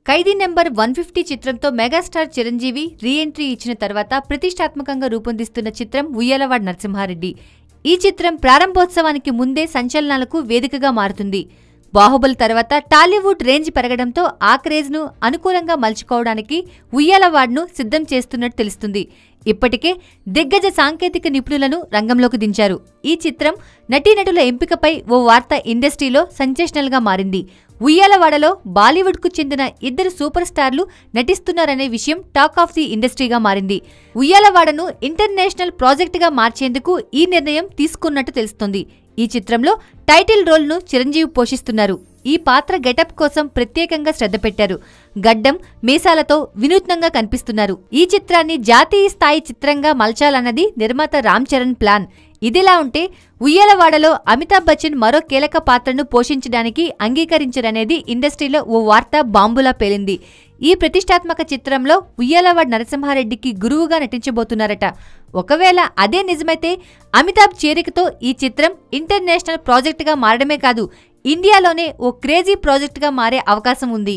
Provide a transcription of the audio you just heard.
ఖైదీ number 150 చిత్రంతో megastar Chiranjeevi re-entry ఇచ్చిన తర్వాత ప్రతిష్టాత్మకంగా రూపొందిస్తున్న చిత్రం ఉయ్యాలవాడ నరసింహారెడ్డి. ఈ చిత్రం ప్రారంభోత్సవానికి ముందే సంచలనాలకు వేదికగా మారుతుంది. బాహుబలి తర్వాత టాలీవుడ్ రేంజ్ పెరగడంతో ఆ క్రేజ్ను అనుకూలంగా మలుచుకోవడానికి ఉయ్యాలవాడ్ను సిద్ధం చేస్తున్నట్టు తెలుస్తుంది. ఇప్పటికే దిగ్గజ సాంకేతిక నిపుణులను రంగంలోకి దించారు. ఈ చిత్రం నటీనటుల ఎంపికపై ఓ వార్త ఇండస్ట్రీలో సెన్సేషనల్గా మారింది. ఉయ్యాలవాడలో బాలీవుడ్కు చెందిన ఇద్దరు సూపర్ స్టార్లు నటిస్తున్నారనే విషయం టాక్ ఆఫ్ ది ఇండస్ట్రీగా మారింది. ఉయ్యాలవాడను ఇంటర్నేషనల్ ప్రాజెక్టుగా మార్చేందుకు ఈ నిర్ణయం తీసుకున్నట్టు తెలుస్తోంది. ఈ చిత్రంలో టైటిల్ రోల్ను చిరంజీవి పోషిస్తున్నారు. ఈ పాత్ర గెటప్ కోసం ప్రత్యేకంగా శ్రద్ధ పెట్టారు. గడ్డం, మీసాలతో వినూత్నంగా కనిపిస్తున్నారు. ఈ చిత్రాన్ని జాతీయ స్థాయి చిత్రంగా మలచాలన్నది నిర్మాత రామ్ చరణ్ ప్లాన్. ఇదిలా ఉంటే ఉయ్యాలవాడలో అమితాబ్ బచ్చన్ మరో కీలక పాత్రను పోషించడానికి అంగీకరించారనేది ఇండస్ట్రీలో ఓ వార్త బాంబులా పేలింది. ఈ ప్రతిష్టాత్మక చిత్రంలో ఉయ్యాలవాడ నరసింహారెడ్డికి గురువుగా నటించబోతున్నారట. ఒకవేళ అదే నిజమైతే అమితాబ్ చేరికతో ఈ చిత్రం ఇంటర్నేషనల్ ప్రాజెక్టుగా మారడమే కాదు, ఇండియాలోనే ఓ క్రేజీ ప్రాజెక్టుగా మారే అవకాశం ఉంది.